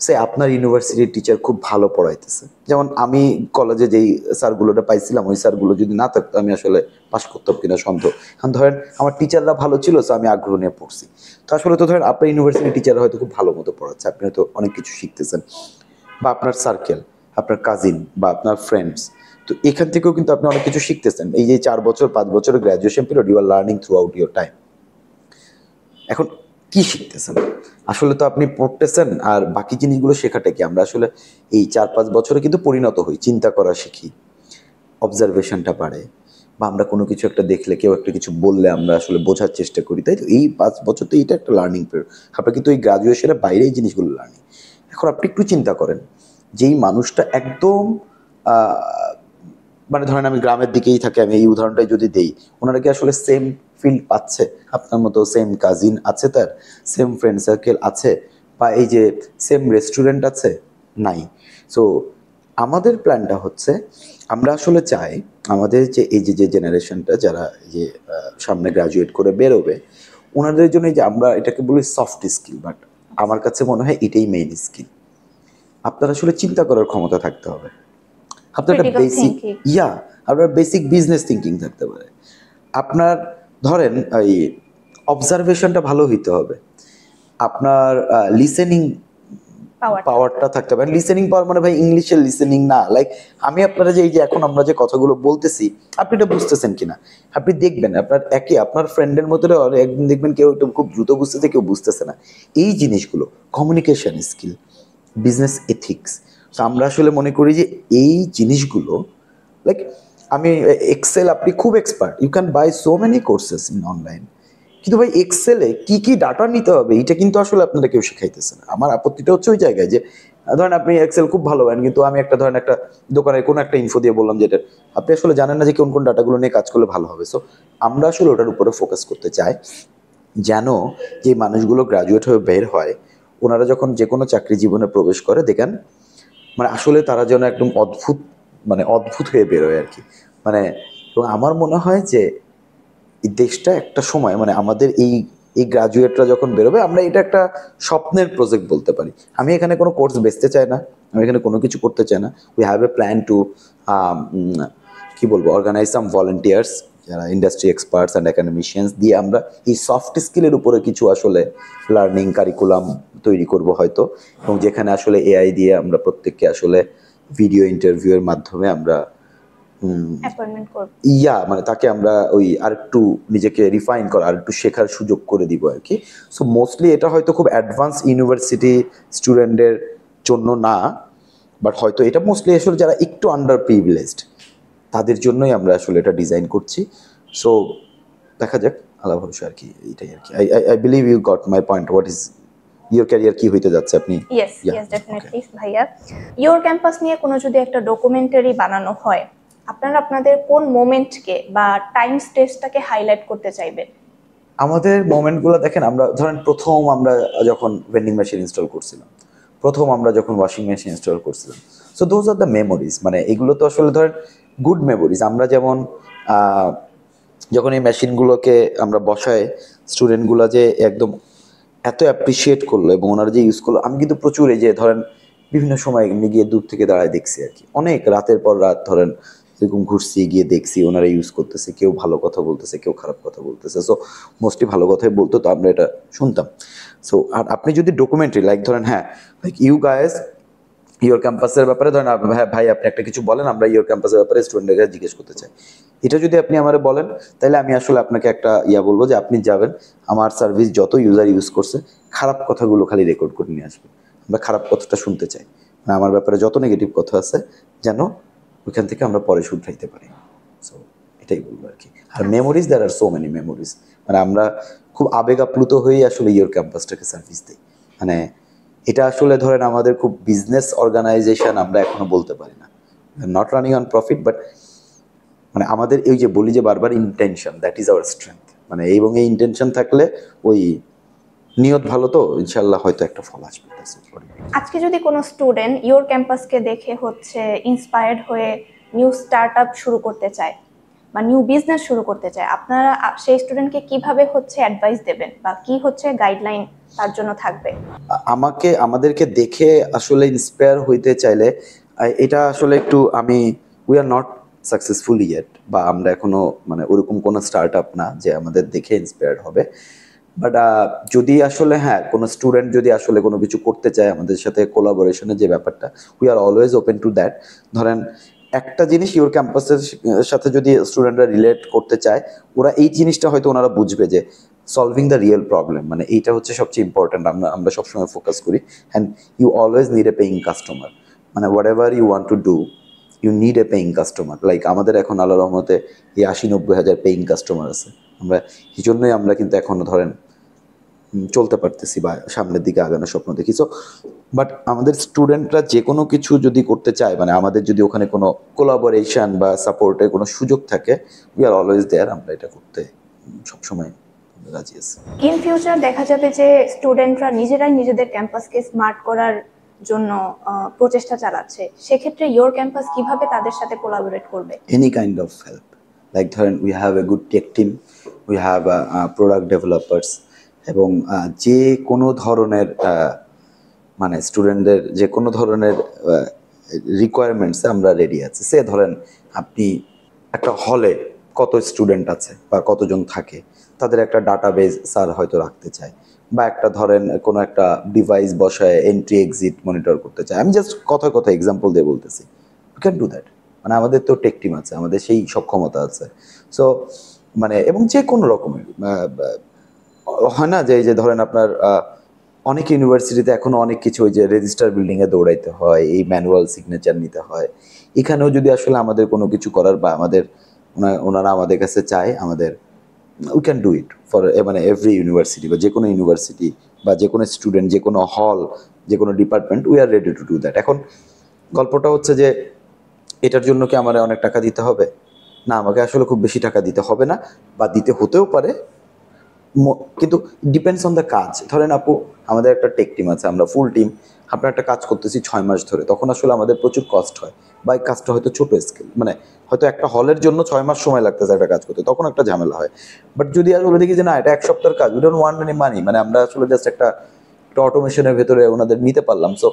সে আপনার ইউনিভার্সিটির টিচার খুব ভালো পড়াইতেছে, যেমন আমি কলেজে যেই স্যারগুলোটা পাইছিলাম ওই স্যারগুলো যদি না থাকতো আমি আসলে পাশ করতাম কিনা সন্দেহ। এখন ধরেন আমার টিচাররা ভালো ছিল, সো আমি আগ্রহ নিয়ে পড়ছি। তো আসলে তো ধরেন আপনার ইউনিভার্সিটির টিচার হয়তো খুব ভালো মতো পড়াচ্ছে, আপনি হয়তো অনেক কিছু শিখতেছেন, বা আপনার সার্কেল, আপনার কাজিন বা আপনার ফ্রেন্ডস, তো এখান থেকেও কিন্তু আপনি অনেক কিছু শিখতেছেন। এই যে 4 বছর 5 বছরের graduation period, you are learning throughout your time. এখন কি শিখতেছেন? আসলে তো আপনি পড়তেছেন, আর বাকি জিনিসগুলো শেখাটা কি, আমরা আসলে এই 4-5 বছরে কিন্তু পরিণত হই, চিন্তা করা শিখি, অবজারভেশনটা বাড়ে, বা আমরা কোনো কিছু একটা দেখলে, কেউ একটা কিছু বললে আমরা আসলে বোঝার চেষ্টা করি, তাই তো? এই 5 বছর তো এইটা একটা লার্নিং পিরিয়ড। আপনার কিন্তু এই গ্রাজুয়েশনের বাইরে এই জিনিসগুলো লার্নিং। এখন আপনি একটু চিন্তা করেন, যেই মানুষটা একদম মানে ধরেন আমি গ্রামের দিকেই থাকি, আমি এই উদাহরণটাই যদি দেই, ওনারা কি আসলে সেম ফিল্ড পাচ্ছে? আপনার মতো সেম কাজিন আছে, তার সেম ফ্রেন্ড সার্কেল আছে, বা এই যে সেম রেস্টুরেন্ট আছে? নাই। সো আমাদের প্ল্যানটা হচ্ছে, আমরা আসলে চাই আমাদের যে এই যে জেনারেশনটা যারা যে সামনে গ্রাজুয়েট করে বেরোবে, ওনাদের জন্য যে আমরা এটাকে বলি সফট স্কিল, বাট আমার কাছে মনে হয় এটাই মেইন স্কিল। আপনার আসলে চিন্তা করার ক্ষমতা থাকতে হবে, আপনার একটা বেসিক আপনার বেসিক বিজনেস থিঙ্কিং থাকতে পারে, আপনার ধরেন এই অবজারভেশনটা ভালো হইতে হবে, আপনার লিসেনিং পাওয়ারটা থাকতে পারে। লিসেনিং পাওয়ার মানে ভাই ইংলিশের লিসেনিং না, লাইক আমি আপনারা যে এই যে এখন আমরা যে কথাগুলো বলতেছি আপনি এটা বুঝতেছেন কিনা, আপনি দেখবেন আপনার আপনার ফ্রেন্ডের মতো একদিন দেখবেন কেউ একটু খুব দ্রুত বুঝতেছে, কেউ বুঝতেছে না। এই জিনিসগুলো কমিউনিকেশন স্কিল, বিজনেস এথিক্স, আমরা আসলে মনে করি যে এই জিনিসগুলো, লাইক আমি এক্সেল, আপনি খুব expert, you can buy so many courses in online, কিন্তু ভাই এক্সেলে কি কি ডাটা নিতে হবে এটা কিন্তু আসলে আপনারা কেউ শেখাইতেছে না। আমার আপত্তিটা হচ্ছে ওই জায়গায় যে ধরেন আপনি এক্সেল খুব ভালো পারেন, কিন্তু আমি একটা ধরেন একটা দোকানে কোনো একটা ইনফো দিয়ে বললাম যেটা আপনি আসলে জানেন না যে কোন কোন ডাটাগুলো নিয়ে কাজ করলে ভালো হবে। সো আমরা আসলে ওটার উপরে ফোকাস করতে চাই, যেন যে মানুষগুলো গ্রাজুয়েট হয়ে বের হয় ওনারা যখন যে কোনো চাকরি জীবনে প্রবেশ করে দেখেন, মানে আসলে তারা যেন একদম অদ্ভুত হয়ে বেরোয় আর কি। মানে এবং আমার মনে হয় যে এই দেশটা একটা সময়, মানে আমাদের এই গ্রাজুয়েটরা যখন বেরোবে, আমরা এটা একটা স্বপ্নের প্রজেক্ট বলতে পারি। আমি এখানে কোনো কোর্স বেচতে চাই না, আমি এখানে কোনো কিছু করতে চাই না। We have a plan to কি বলবো, অর্গানাইজ সাম ভলেন্টিয়ার্স, যারা ইন্ডাস্ট্রি এক্সপার্টস অ্যান্ড একাডেমিশিয়ানস দিয়ে আমরা এই সফট স্কিলের উপরে কিছু আসলে লার্নিং কারিকুলাম তৈরি করব হয়তো, এবং যেখানে আসলে এআই দিয়ে আমরা প্রত্যেককে আসলে ভিডিও ইন্টারভিউয়ের মাধ্যমে আমরা মানে তাকে আমরা ওই আরেকটু নিজেকে রিফাইন করা, আরেকটু শেখার সুযোগ করে দিব আর কি। সো মোস্টলি এটা হয়তো খুব অ্যাডভান্স ইউনিভার্সিটি স্টুডেন্টদের জন্য না, বাট হয়তো এটা মোস্টলি আসলে যারা একটু আন্ডার প্রিভিলেজড তাদের জন্যই আমরা আসলে এটা ডিজাইন করছি। সো দেখা যাক, আল্লাহ ভরসা আর কি, এইটাই আর কি। I believe you got my point. What is your career, কি হইতে যাচ্ছে আপনি? ইয়েস ডেফিনেটলি ভাইয়া। ইওর ক্যাম্পাস নিয়ে কোনো যদি একটা ডকুমেন্টারি বানানো হয়, আপনারা আপনাদের কোন মোমেন্টকে বা টাইম স্টেজটাকে হাইলাইট করতে চাইবেন? আমাদের মোমেন্টগুলো দেখেন, আমরা ধরেন প্রথম আমরা যখন ভেন্ডিং মেশিন ইনস্টল করছিলাম, প্রথম আমরা যখন ওয়াশিং মেশিন ইনস্টল করছিলাম, so those are the memories. মানে এগুলো তো আসলে ধরেন গুড মেমোরিজ। আমরা যেমন যখন এই মেশিনগুলোকে আমরা বসাই স্টুডেন্টগুলো যে একদম এত অ্যাপ্রিসিয়েট করলো এবং ওনারা যে ইউজ করলো, আমি কিন্তু প্রচুর এই যে ধরেন বিভিন্ন সময় এমনি গিয়ে দূর থেকে দাঁড়ায় দেখছি আর কি, অনেক রাতের পর রাত ধরেন এরকম ঘুরছি, গিয়ে দেখছি ওনারা ইউজ করতেছে, কেউ ভালো কথা বলতেছে, কেউ খারাপ কথা বলতেছে। সো মোস্টলি ভালো কথাই বলতো, তো আমরা এটা শুনতাম। সো আর আপনি যদি ডকুমেন্টারি লাইক ধরেন, হ্যাঁ লাইক ইউ গাইস ইয়োর ক্যাম্পাসের ব্যাপারে ধরেন ভাই আপনি একটা কিছু বলেন, আমরা ইয়োর ক্যাম্পাসের ব্যাপারে স্টুডেন্টদের জিজ্ঞেস করতে চাই, এটা যদি আপনি আমারে বলেন তাহলে আমি আসলে আপনাকে একটা বলবো যে আপনি যাবেন আমার সার্ভিস যত ইউজার ইউজ করছে খারাপ কথাগুলো খালি রেকর্ড করে নিয়ে আসবেন, আমরা খারাপ কথাটা শুনতে চাই, মানে আমার ব্যাপারে যত নেগেটিভ কথা আছে যেন ওইখান থেকে আমরা পরে শুধরাইতে পারি। সো এটাই বলবো আর কি। আর memories, there are so many memories, মানে আমরা খুব আবেগ আপ্লুত হয়েই আসলে ইয়োর ক্যাম্পাসটাকে সার্ভিস দিই। মানে এটা আসলে ধরেন আমাদের খুব বিজনেস অর্গানাইজেশন আমরা এখনো বলতে পারি না, not running on profit, but মানে আমাদের এই যে বলি যে বারবার intention, that is our strength. মানে এবং এই ইন্টেনশন থাকলে ওই নিয়ত ভালো তো ইনশাল্লাহ হয়তো একটা ফল আসবে। আজকে যদি কোনো স্টুডেন্ট ইয়োর ক্যাম্পাসকে দেখে হচ্ছে ইন্সপায়ার্ড হয়ে নিউ স্টার্ট আপ শুরু করতে চায় বা নিউ বিজনেস শুরু করতে চায়, আপনারা সেই স্টুডেন্টকে কিভাবে হচ্ছে অ্যাডভাইস দেবেন বা কি হচ্ছে গাইডলাইন তার জন্য থাকবে? আমাদেরকে দেখে আসলে ইন্সপায়ার হইতে চাইলে এটা আসলে একটু we are not successful yet, বা আমরা এখনো মানে ওরকম কোনো স্টার্ট আপ না যে আমাদের দেখে ইন্সপায়ার্ড হবে। বাট যদি আসলে হ্যাঁ কোনো স্টুডেন্ট যদি আসলে কোনো কিছু করতে চায় আমাদের সাথে কোলাবোরেশনের যে ব্যাপারটা, we are always open to that. ধরেন একটা জিনিস ইয়োর ক্যাম্পাসের সাথে যদি স্টুডেন্টরা রিলেট করতে চায়, ওরা এই জিনিসটা হয়তো ওনারা বুঝবে যে সলভিং দ্য রিয়েল প্রবলেম, মানে এইটা হচ্ছে সবচেয়ে ইম্পর্টেন্ট, আমরা সবসময় ফোকাস করি। And you always need a paying customer, মানে whatever you want to do you need a paying customer. Like আমাদের এখন আল্লাহর রহমতে এই 80-90 হাজার পেইং কাস্টমার আছে, আমরা এই জন্যই আমরা কিন্তু এখনো ধরেন চলতে পারতেছি বা সামনের দিকে আগানোর স্বপ্ন দেখি। সো বাট আমাদের স্টুডেন্টরা যে কোনো কিছু যদি করতে চায়, মানে আমাদের যদি ওখানে কোনো কোলাবোরেশন বা সাপোর্টের কোনো সুযোগ থাকে, উই আর অলওয়েজ দেয়ার, আমরা এটা করতে সবসময় রাজি আছি। ইন ফিউচার দেখা যাবে যে স্টুডেন্টরা নিজেরাই নিজেদের ক্যাম্পাসকে স্মার্ট করার জন্য প্রচেষ্টা চালাচ্ছে, সেক্ষেত্রে ইয়োর ক্যাম্পাস কিভাবে তাদের সাথে কোলাবোরেট করবে? Any kind of help, like ধরেন we have a good tech team, we have product developers, এবং যে কোনো ধরনের মানে স্টুডেন্টদের যে কোনো ধরনের রিকোয়ারমেন্টসে আমরা রেডি আছি। সে ধরেন আপনি একটা হলে কত স্টুডেন্ট আছে বা কতজন থাকে, তাদের একটা ডাটাবেজ স্যার হয়তো রাখতে চায়, বা একটা ধরেন কোনো একটা ডিভাইস বসায় এন্ট্রি এক্সিট মনিটর করতে চায়, আমি জাস্ট কথায় কথা এক্সাম্পল দিয়ে বলতেছি, ইউ ক্যান ডু দ্যাট। মানে আমাদের তো টেক টিম আছে, আমাদের সেই সক্ষমতা আছে। সো মানে এবং যে কোনো রকমের হয় না যে এই যে ধরেন আপনার অনেক ইউনিভার্সিটিতে এখনো অনেক কিছু ওই যে রেজিস্টার বিল্ডিংয়ে দৌড়াইতে হয়, এই ম্যানুয়াল সিগনেচার নিতে হয়। এখানেও যদি আসলে আমাদের কোনো কিছু করার বা আমাদের ওনারা আমাদের কাছে চায়, আমাদের we can do it for মানে এভরি ইউনিভার্সিটি বা যে কোনো ইউনিভার্সিটি বা যে কোনো স্টুডেন্ট, যে কোনো হল, যে কোনো department, we are ready to do that. এখন গল্পটা হচ্ছে যে এটার জন্য কি আমার অনেক টাকা দিতে হবে? না, আমাকে আসলে খুব বেশি টাকা দিতে হবে না, বা দিতে হতেও পারে, কিন্তু ডিপেন্ডস অন দ্য কাজ। ধরেন আপু আমাদের একটা টেক টিম আছে, আমরা ফুল টিম, আপনার একটা কাজ করতেছি 6 মাস ধরে, তখন আসলে আমাদের প্রচুর কস্ট হয়, বা এই কাজটা হয়তো ছোটো স্কেল, মানে হয়তো একটা হলের জন্য 6 মাস সময় লাগতেছে একটা কাজ করতে, তখন একটা ঝামেলা হয়। বাট যদি আসলে দেখি যে না এটা 1 সপ্তাহের কাজ, we don't want any money, মানে আমরা আসলে জাস্ট একটা অটোমেশনের ভেতরে ওনাদের নিতে পারলাম। সো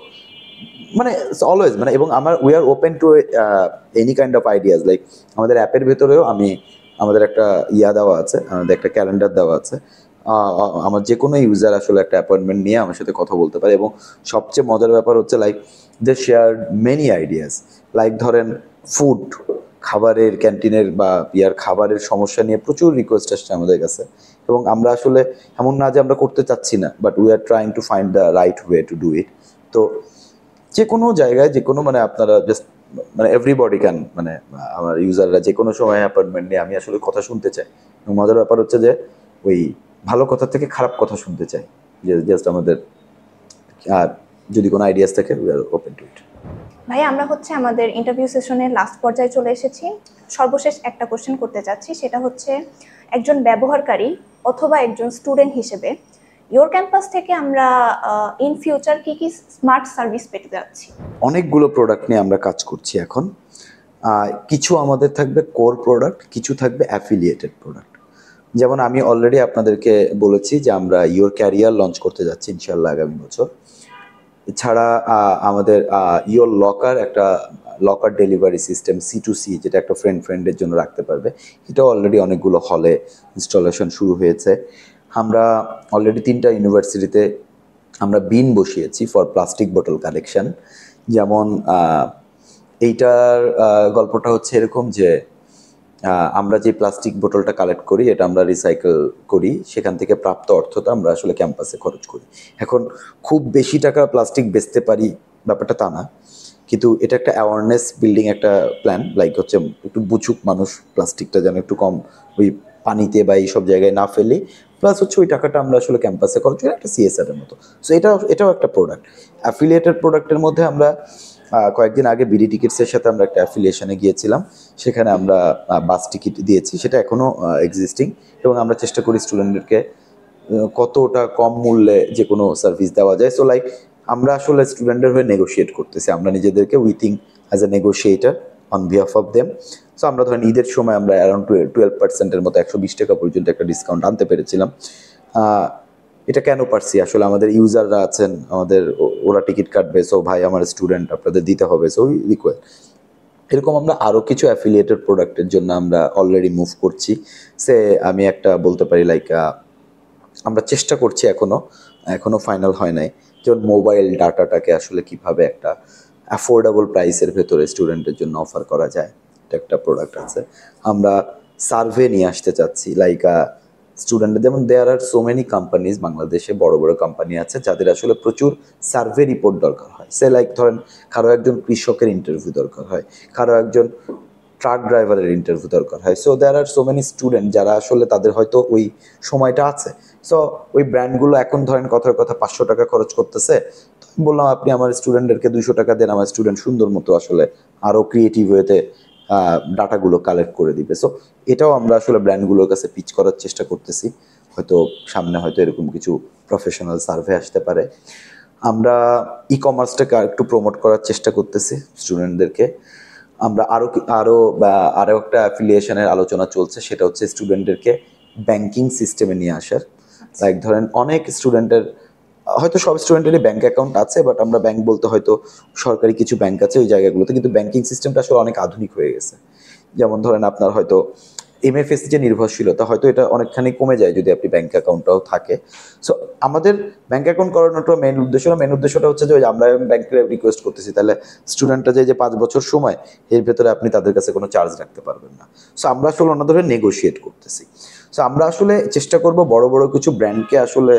মানে অলওয়েজ মানে, এবং we are open to any kind of ideas. Like আমাদের অ্যাপের ভেতরেও আমাদের একটা দেওয়া আছে, আমাদের একটা ক্যালেন্ডার দেওয়া আছে, আমার যে কোনো ইউজার আসলে একটা অ্যাপয়েন্টমেন্ট নিয়ে আমার সাথে কথা বলতে পারে। এবং সবচেয়ে মজার ব্যাপার হচ্ছে লাইক দে শেয়ার মেনি আইডিয়াস। লাইক ধরেন ফুড, খাবারের ক্যান্টিনের বা খাবারের সমস্যা নিয়ে প্রচুর রিকোয়েস্ট আসছে আমাদের কাছে, এবং আমরা আসলে এমন না যে আমরা করতে চাচ্ছি না, but we are trying to find the right way to do it. তো যে কোনো জায়গায় যে কোনো মানে আপনারা জাস্ট মানে এভরিবডি ক্যান, মানে আমার ইউজাররা যে কোনো সময় অ্যাপয়েন্টমেন্ট নিয়ে, আমি আসলে কথা শুনতে চাই। এবং মজার ব্যাপার হচ্ছে যে ওই ভালো কথা থেকে খারাপ কথা শুনতে চাই, যে জাস্ট আমাদের যদি কোনো আইডিয়াস থাকে উই আর ওপেন টু ইট। ভাই আমরা হচ্ছে আমাদের ইন্টারভিউ সেশনের লাস্ট পর্যায়ে চলে এসেছি। সর্বশেষ একটা কোশ্চেন করতে চাচ্ছি, সেটা হচ্ছে একজন ব্যবহারকারী অথবা একজন স্টুডেন্ট হিসেবে ইয়োর ক্যাম্পাস থেকে আমরা ইন ফিউচার কি কি স্মার্ট সার্ভিস পেতে যাচ্ছি? অনেকগুলো প্রোডাক্ট নিয়ে আমরা কাজ করছি এখন। কিছু আমাদের থাকবে কোর প্রোডাক্ট, কিছু থাকবে অ্যাফিলিয়েটেড প্রোডাক্ট। যেমন আমি অলরেডি আপনাদেরকে বলেছি যে আমরা ইওর ক্যারিয়ার লঞ্চ করতে যাচ্ছি ইনশাল্লাহ আগামী বছর। এছাড়া আমাদের ইওর লকার, একটা লকার ডেলিভারি সিস্টেম C2C, যেটা একটা ফ্রেন্ডের জন্য রাখতে পারবে, এটাও অলরেডি অনেকগুলো হলে ইনস্টলেশন শুরু হয়েছে। আমরা অলরেডি 3টা ইউনিভার্সিটিতে আমরা বিন বসিয়েছি ফর প্লাস্টিক বোতল কালেকশন। যেমন এইটার গল্পটা হচ্ছে এরকম যে আমরা যে প্লাস্টিক বোতলটা কালেক্ট করি এটা আমরা রিসাইকেল করি, সেখান থেকে প্রাপ্ত অর্থটা আমরা আসলে ক্যাম্পাসে খরচ করি। এখন খুব বেশি টাকা প্লাস্টিক বেচতে পারি ব্যাপারটা তা না, কিন্তু এটা একটা অ্যাওয়ারনেস বিল্ডিং একটা প্ল্যান, লাইক হচ্ছে একটু বুঝুক মানুষ প্লাস্টিকটা যেন একটু কম ওই পানিতে বা এইসব জায়গায় না ফেলি, প্লাস হচ্ছে ওই টাকাটা আমরা আসলে ক্যাম্পাসে খরচ করি একটা CSR এর মতো। সো এটাও একটা প্রোডাক্ট। অ্যাফিলিয়েটেড প্রোডাক্টের মধ্যে আমরা কয়েকদিন আগে বিডি টিকিটসের সাথে আমরা একটা অ্যাফিলিয়েশনে গিয়েছিলাম, সেখানে আমরা বাস টিকিট দিয়েছি, সেটা এখনও এক্সিস্টিং, এবং আমরা চেষ্টা করি স্টুডেন্টদেরকে কতটা কম মূল্যে যে কোনো সার্ভিস দেওয়া যায়। সো লাইক আমরা আসলে স্টুডেন্টের হয়ে নেগোশিয়েট করতেছি, আমরা নিজেদেরকে we think as a negotiator on behalf of them. So আমরা ধরেন ঈদের সময় আমরা অ্যারাউন্ড 12% মতো 120 টাকা পর্যন্ত একটা ডিসকাউন্ট আনতে পেরেছিলাম। এটা কেন পারছি, আসলে আমাদের ইউজাররা আছেন, আমাদের ওরা টিকিট কাটবে, সো ভাই আমার স্টুডেন্ট আপনাদের দিতে হবে, সো রিকোয়ার। এরকম আমরা আরও কিছু অ্যাফিলিয়েটেড প্রোডাক্টের জন্য আমরা অলরেডি মুভ করছি। আমি একটা বলতে পারি লাইক আমরা চেষ্টা করছি, এখনো ফাইনাল হয় নাই, যেমন মোবাইল ডাটাটাকে আসলে কিভাবে একটা অ্যাফোর্ডেবল প্রাইসের ভেতরে স্টুডেন্টের জন্য অফার করা যায়, এটা একটা প্রোডাক্ট আছে। আমরা সার্ভে নিয়ে আসতে চাচ্ছি, লাইক স্টুডেন্টদের, যেমন দেয়ার আর সো মেনি কোম্পানিজ, বাংলাদেশে বড় বড় কোম্পানি আছে যাদের আসলে প্রচুর সার্ভে রিপোর্ট দরকার হয়। লাইক ধরেন কারো একজন কৃষকের ইন্টারভিউ দরকার হয়, কারো একজন ট্রাক ড্রাইভারের ইন্টারভিউ দরকার হয়। So there are so many student যারা আসলে তাদের হয়তো ওই সময়টা আছে। সো ওই ব্র্যান্ডগুলো এখন ধরেন কথার কথা 500 টাকা খরচ করতেছে, তো আমি বললাম আপনি আমার স্টুডেন্টদেরকে 200 টাকা দেন, আমার স্টুডেন্ট সুন্দর মতো আসলে আরও ক্রিয়েটিভ ওয়েতে ডাটাগুলো কালেক্ট করে দিবে। সো এটাও আমরা আসলে ব্র্যান্ডগুলোর কাছে পিচ করার চেষ্টা করতেছি, হয়তো সামনে হয়তো এরকম কিছু প্রফেশনাল সার্ভে আসতে পারে। আমরা কমার্সটাকে একটু প্রমোট করার চেষ্টা করতেছি স্টুডেন্টদেরকে। আমরা আরও একটা অ্যাফিলিয়েশনের আলোচনা চলছে, সেটা হচ্ছে স্টুডেন্টদেরকে ব্যাংকিং সিস্টেমে নিয়ে আসার। লাইক ধরেন অনেক স্টুডেন্টের, হয়তো সব স্টুডেন্টেরই ব্যাংক অ্যাকাউন্ট আছে, বাট আমরা ব্যাংক বলতে হয়তো সরকারি কিছু ব্যাংক আছে ওই জায়গাগুলোতে, কিন্তু ব্যাংকিং সিস্টেমটা আসলে অনেক আধুনিক হয়ে গেছে। যেমন ধরেন আপনার হয়তো MFS যে নির্ভরশীলতা, হয়তো এটা অনেকখানি কমে যায় যদি আপনি ব্যাংক অ্যাকাউন্টটাও থাকে। সো আমাদের ব্যাংক অ্যাকাউন্ট করানোটা মেন উদ্দেশ্যটা হচ্ছে যে আমরা ব্যাংকে রিকোয়েস্ট করতেছি, তাহলে স্টুডেন্টরা যে 5 বছর সময়, এর ভেতরে আপনি তাদের কাছে কোনো চার্জ রাখতে পারবেন না। সো আমরা আসলে ওনাদের নেগোশিয়েট করতেছি। সো আমরা আসলে চেষ্টা করব বড় বড় কিছু ব্র্যান্ডকে আসলে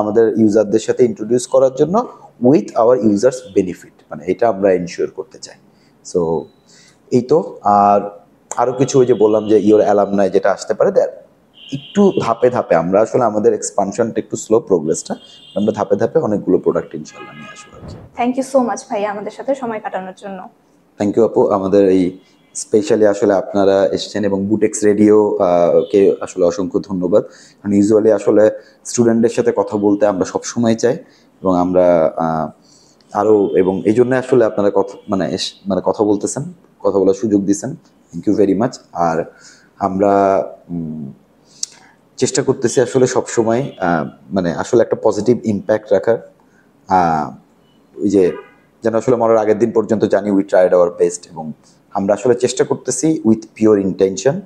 আমাদের ইউজারদের সাথে ইন্ট্রোডিউস করার জন্য উইথ আওয়ার ইউজার্স বেনিফিট, মানে এটা আমরা এনশিওর করতে চাই। সো এই তো। আর আরও কিছু ওই যে বললাম যে ইওর অ্যালামনাই যেটা আসতে পারে, একটু ধাপে ধাপে আমরা আসলে আমাদের এক্সপানশনটা একটু স্লো প্রোগ্রেসটা, আমরা ধাপে ধাপে অনেকগুলো প্রোডাক্ট ইনশাল্লাহ নিয়ে আসবো আর কি। থ্যাংক ইউ সো মাচ ভাইয়া আমাদের সাথে সময় কাটানোর জন্য। থ্যাংক ইউ আপু, আমাদের এই স্পেশালি আসলে আপনারা এসেছেন, এবং বুটেক্স রেডিও কে আসলে অসংখ্য ধন্যবাদ। কারণ ইউজুয়ালি আসলে স্টুডেন্টদের সাথে কথা বলতে আমরা সবসময় চাই, এবং আমরা এবং এই জন্য আসলে আপনারা কথা বলতেছেন, কথা বলার সুযোগ দিচ্ছেন, থ্যাংক ইউ ভেরি মাচ। আর আমরা চেষ্টা করতেছি আসলে সবসময় আসলে একটা পজিটিভ ইম্প্যাক্ট রাখার, ওই যে যেন আসলে মরার আগের দিন পর্যন্ত জানি উই ট্রাইড আওয়ার বেস্ট, এবং আমরা আসলে চেষ্টা করতেছি উইথ পিওর ইন্টেনশন।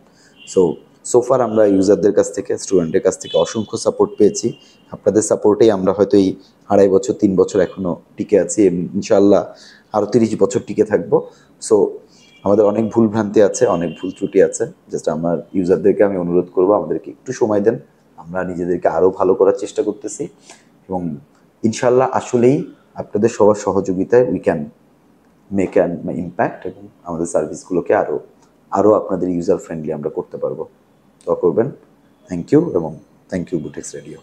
সোফার আমরা ইউজারদের কাছ থেকে, স্টুডেন্টের কাছ থেকে অসংখ্য সাপোর্ট পেয়েছি। আপনাদের সাপোর্টেই আমরা হয়তো এই 2.5 বছর 3 বছর এখনও টিকে আছি, ইনশাআল্লাহ আরও 30 বছর টিকে থাকবো। সো আমাদের অনেক ভুল ভ্রান্তি আছে, অনেক ভুল ত্রুটি আছে, জাস্ট আমার ইউজারদেরকে আমি অনুরোধ করবো আমাদেরকে একটু সময় দেন, আমরা নিজেদেরকে আরও ভালো করার চেষ্টা করতেছি, এবং ইনশাআল্লাহ আসলেই আপনাদের সবার সহযোগিতায় we can make an impact, এবং আমাদের সার্ভিসগুলোকে আরও আপনাদের ইউজার ফ্রেন্ডলি আমরা করতে পারবো। দোয়া করবেন। থ্যাংক ইউ, এবং থ্যাংক ইউ বুটেক্স রেডিও।